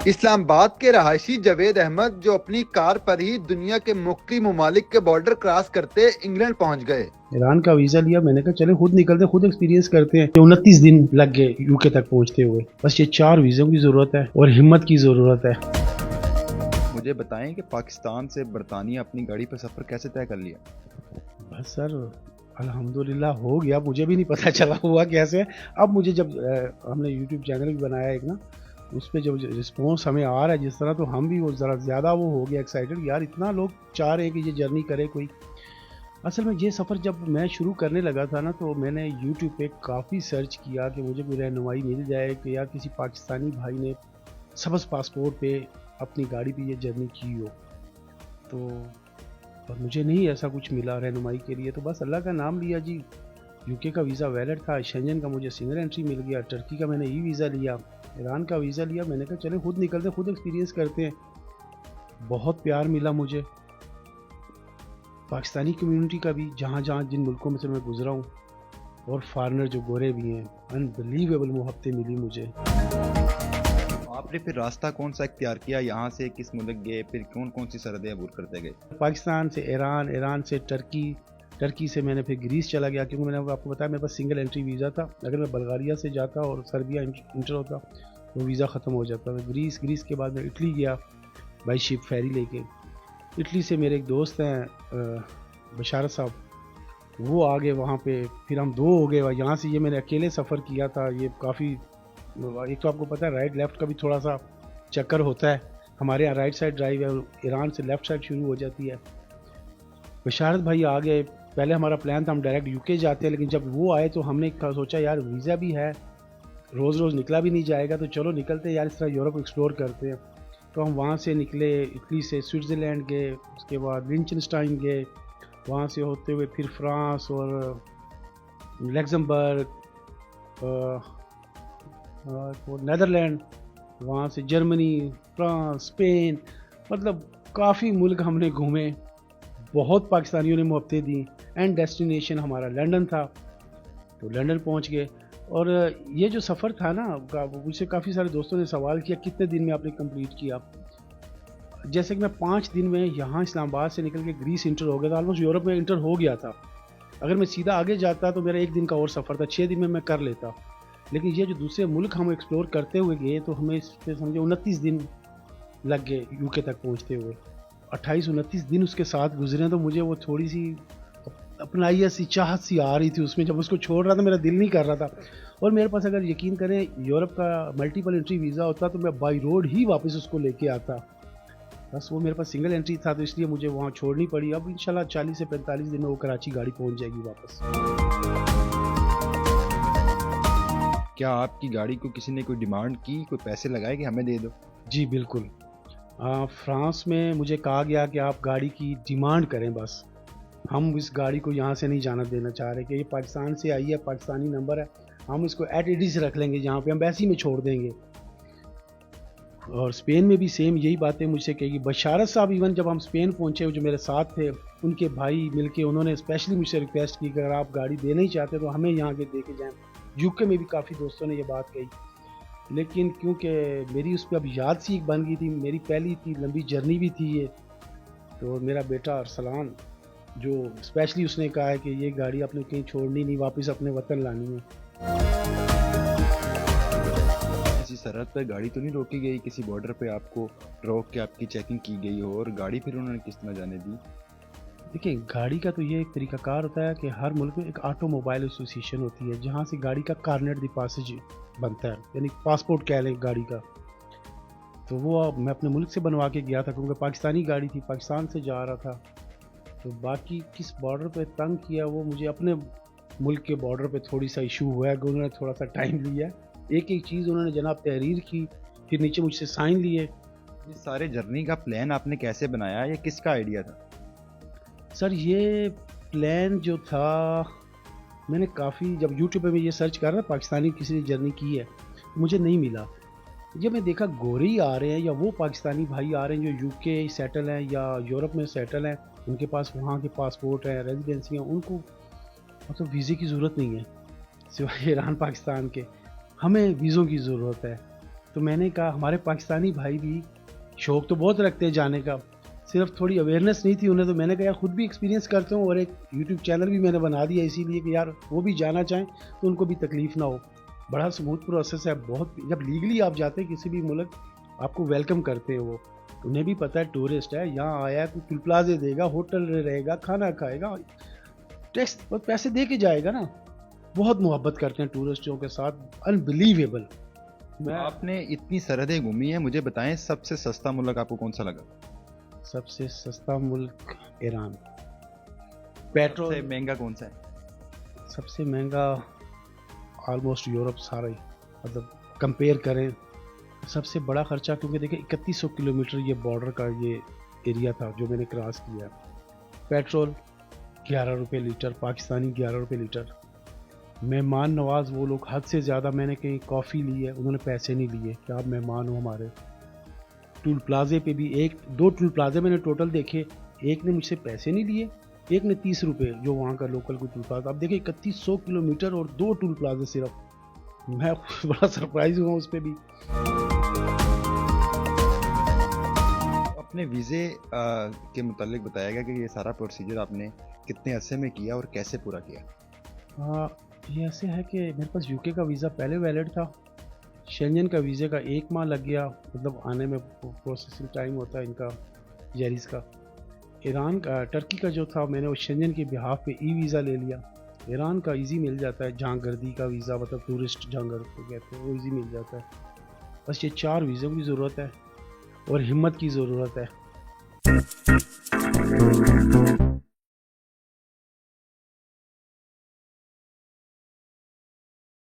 इस्लामाबाद के रहायशी जावेद अहमद जो अपनी कार पर ही दुनिया के मुख्तलिफ ममालिक के बॉर्डर क्रॉस करते इंग्लैंड पहुंच गए। ईरान का वीजा लिया, मैंने कहा चले खुद निकलते खुद एक्सपीरियंस करते हैं। 29 दिन लग गए यूके तक पहुंचते हुए। बस ये 4 वीज़ों की ज़रूरत है और हिम्मत की ज़रूरत है। मुझे बताएं कि पाकिस्तान से बरतानिया अपनी गाड़ी पर सफ़र कैसे तय कर लिया? बस सर अल्हम्दुलिल्लाह हो गया, मुझे भी नहीं पता चला हुआ कैसे। अब मुझे जब हमने यूट्यूब चैनल भी बनाया एक ना, उस पर जब रिस्पॉन्स हमें आ रहा है जिस तरह, तो हम भी वो ज़रा ज़्यादा वो हो गया एक्साइटेड, यार इतना लोग चाह रहे हैं कि ये जर्नी करे कोई। असल में ये सफ़र जब मैं शुरू करने लगा था ना, तो मैंने यूट्यूब पे काफ़ी सर्च किया कि मुझे कोई रहनुमाई मिल जाए कि यार किसी पाकिस्तानी भाई ने सब्ज़ पासपोर्ट पे अपनी गाड़ी पे ये जर्नी की हो। तो और मुझे नहीं ऐसा कुछ मिला रहनुमाई के लिए। तो बस अल्लाह का नाम लिया जी। यूके का वीज़ा वैलिड था, शेंजन का मुझे सिंगल एंट्री मिल गया, टर्की का मैंने ई वीज़ा लिया, ईरान का वीज़ा लिया। मैंने कहा चले खुद निकलते खुद एक्सपीरियंस करते हैं। बहुत प्यार मिला मुझे पाकिस्तानी कम्युनिटी का भी, जहाँ जहाँ जिन मुल्कों में से मैं गुजरा हूँ, और फॉरेनर जो गोरे भी हैं, अनबिलीवेबल मोहब्बतें मिली मुझे। आपने फिर रास्ता कौन सा इख्तियार किया? यहाँ से किस मुल्क गए, फिर कौन कौन सी सरहदें अबूर करते गए? पाकिस्तान से ईरान, ईरान से टर्की, टर्की से मैंने फिर ग्रीस चला गया, क्योंकि मैंने आपको बताया मेरे पास सिंगल एंट्री वीज़ा था। अगर मैं बल्गारिया से जाता और सर्बिया इंटर होता तो वीज़ा ख़त्म हो जाता था। ग्रीस के बाद मैं इटली गया बाई शिप फेरी लेके। इटली से मेरे एक दोस्त हैं बशारत साहब, वो आ गए वहाँ पे, फिर हम 2 हो गए। यहाँ से ये मैंने अकेले सफ़र किया था। ये काफ़ी, एक तो आपको पता है राइट लेफ़्ट का भी थोड़ा सा चक्कर होता है। हमारे यहाँ राइट साइड ड्राइव है, ईरान से लेफ़्ट साइड शुरू हो जाती है। बशारत भाई आ गए। पहले हमारा प्लान था हम डायरेक्ट यूके जाते हैं, लेकिन जब वो आए तो हमने सोचा यार वीज़ा भी है, रोज़ रोज़ निकला भी नहीं जाएगा, तो चलो निकलते हैं यार, इस तरह यूरोप एक्सप्लोर करते हैं। तो हम वहाँ से निकले, इटली से स्विट्ज़रलैंड गए, उसके बाद लिंचनस्टाइन गए, वहाँ से होते हुए फिर फ्रांस और लग्जमबर्ग और नेदरलैंड, वहाँ से जर्मनी, फ्रांस, स्पेन, मतलब काफ़ी मुल्क हमने घूमे। बहुत पाकिस्तानियों ने मोहब्बतें दी। एंड डेस्टिनेशन हमारा लंदन था, तो लंदन पहुँच गए। और ये जो सफ़र था ना, मुझसे काफ़ी सारे दोस्तों ने सवाल किया कितने दिन में आपने कंप्लीट किया। जैसे कि मैं 5 दिन में यहाँ इस्लामाबाद से निकल के ग्रीस इंटर हो गया था, ऑलमोस्ट यूरोप में इंटर हो गया था। अगर मैं सीधा आगे जाता तो मेरा 1 दिन का और सफ़र था, 6 दिन में मैं कर लेता। लेकिन ये जो दूसरे मुल्क हम एक्सप्लोर करते हुए गए, तो हमें इस पर समझे 29 दिन लग गए यूके तक पहुँचते हुए। 28-29 दिन उसके साथ गुजरे, तो मुझे वो थोड़ी सी अपनाइया सी चाहत सी आ रही थी उसमें। जब उसको छोड़ रहा था मेरा दिल नहीं कर रहा था। और मेरे पास, अगर यकीन करें, यूरोप का मल्टीपल एंट्री वीज़ा होता तो मैं बाई रोड ही वापस उसको लेके आता। बस वो मेरे पास सिंगल एंट्री था, तो इसलिए मुझे वहाँ छोड़नी पड़ी। अब इंशाल्लाह 40 से 45 दिन में वो कराची गाड़ी पहुँच जाएगी वापस। क्या आपकी गाड़ी को किसी ने कोई डिमांड की, कोई पैसे लगाए कि हमें दे दो? जी बिल्कुल। फ्रांस में मुझे कहा गया कि आप गाड़ी की डिमांड करें, बस हम इस गाड़ी को यहाँ से नहीं जाना देना चाह रहे कि ये पाकिस्तान से आई है, पाकिस्तानी नंबर है, हम इसको एट एडीज रख लेंगे, जहाँ पे एम्बेसी में छोड़ देंगे। और स्पेन में भी सेम यही बातें मुझसे कही। बशारत साहब इवन जब हम स्पेन पहुँचे, जो मेरे साथ थे, उनके भाई मिलके उन्होंने स्पेशली मुझसे रिक्वेस्ट की कि अगर आप गाड़ी देना ही चाहते तो हमें यहाँ के दे के जाएँ। यूके में भी काफ़ी दोस्तों ने ये बात कही, लेकिन क्योंकि मेरी उस पर अब याद सी एक बन गई थी, मेरी पहली इतनी लंबी जर्नी भी थी ये, तो मेरा बेटा अरसलान जो स्पेशली उसने कहा है कि ये गाड़ी आपने कहीं छोड़नी नहीं, वापस अपने वतन लानी है। किसी सरहद पर गाड़ी तो नहीं रोकी गई, किसी बॉर्डर पे आपको रोक के आपकी चेकिंग की गई हो, और गाड़ी फिर उन्होंने किस तरह जाने दी? देखिए, गाड़ी का तो ये एक तरीकाकार होता है कि हर मुल्क में एक ऑटोमोबाइल एसोसिएशन होती है, जहाँ से गाड़ी का कार्नेट द पासेज बनता है, यानी पासपोर्ट कह लें गाड़ी का। तो वो मैं अपने मुल्क से बनवा के गया था, क्योंकि पाकिस्तानी गाड़ी थी, पाकिस्तान से जा रहा था। तो बाकी किस बॉर्डर पे तंग किया, वो मुझे अपने मुल्क के बॉर्डर पे थोड़ी सा इशू हुआ है कि उन्होंने थोड़ा सा टाइम लिया। एक एक चीज़ उन्होंने जनाब तहरीर की, फिर नीचे मुझसे साइन लिए। ये सारे जर्नी का प्लान आपने कैसे बनाया, ये किसका आइडिया था? सर ये प्लान जो था, मैंने काफ़ी जब यूट्यूब पे मैं ये सर्च कर रहा, पाकिस्तानी किसी ने जर्नी की है, मुझे नहीं मिला। जब मैं देखा गोरे ही आ रहे हैं, या वो पाकिस्तानी भाई आ रहे हैं जो यूके सेटल हैं या यूरोप में सेटल हैं, उनके पास वहाँ के पासपोर्ट हैं, रेजिडेंसी हैं, उनको मतलब वीज़े की ज़रूरत नहीं है सिवाय ईरान पाकिस्तान के। हमें वीज़ों की ज़रूरत है। तो मैंने कहा हमारे पाकिस्तानी भाई भी शौक तो बहुत रखते हैं जाने का, सिर्फ थोड़ी अवेयरनेस नहीं थी उन्हें, तो मैंने कहा यार खुद भी एक्सपीरियंस करता हूँ और एक यूट्यूब चैनल भी मैंने बना दिया इसीलिए कि यार वो भी जाना चाहें तो उनको भी तकलीफ ना हो। बड़ा स्मूथ प्रोसेस है, बहुत जब लीगली आप जाते हैं किसी भी मुल्क आपको वेलकम करते हैं वो, उन्हें भी पता है टूरिस्ट है यहाँ आया है, तो टूल प्लाजे देगा, होटल में रहेगा, खाना खाएगा, टैक्स पैसे दे के जाएगा ना। बहुत मोहब्बत करते हैं टूरिस्टों के साथ, अनबिलीवेबल। आपने इतनी सरहदें घूमी हैं, मुझे बताएं सबसे सस्ता मुल्क आपको कौन सा लगा? सबसे सस्ता मुल्क ईरान। सबसे पेट्रोल महंगा कौन सा है? सबसे महंगा ऑलमोस्ट यूरोप सारा ही, मतलब कंपेयर करें सबसे बड़ा खर्चा, क्योंकि देखिए 3100 किलोमीटर ये बॉर्डर का ये एरिया था जो मैंने क्रॉस किया। पेट्रोल 11 रुपये लीटर, पाकिस्तानी 11 रुपये लीटर। मेहमान नवाज वो लोग हद से ज़्यादा, मैंने कहीं कॉफ़ी ली है उन्होंने पैसे नहीं लिए कि आप मेहमान हो हमारे। टूल प्लाजे पे भी 1-2 टूल प्लाजे मैंने टोटल देखे, एक ने मुझसे पैसे नहीं लिए, एक ने 30 रुपये जो वहाँ का लोकल कोई टूल प्लाजा। अब देखिए 3100 किलोमीटर और 2 टूल प्लाजे सिर्फ, मैं बड़ा सरप्राइज हुआ उस पर भी। अपने वीज़े के मुतालिक बताएगा कि ये सारा प्रोसीजर आपने कितने अरसे में किया और कैसे पूरा किया? हाँ, ये ऐसे है कि मेरे पास यूके का वीज़ा पहले वैलिड था, शेंजन का वीज़े का 1 माह लग गया, मतलब आने में प्रोसेसिंग टाइम होता है इनका जेरिस का। ईरान का, टर्की का जो था मैंने वो शेंजन के बिहाफ पे ई वीज़ा ले लिया। ईरान का इजी मिल जाता है, जहाँगर्दी का वीज़ा, मतलब टूरिस्ट जहाँगर्द को कहते हैं, वो इजी मिल जाता है। बस ये 4 वीज़ों की ज़रूरत है और हिम्मत की ज़रूरत है।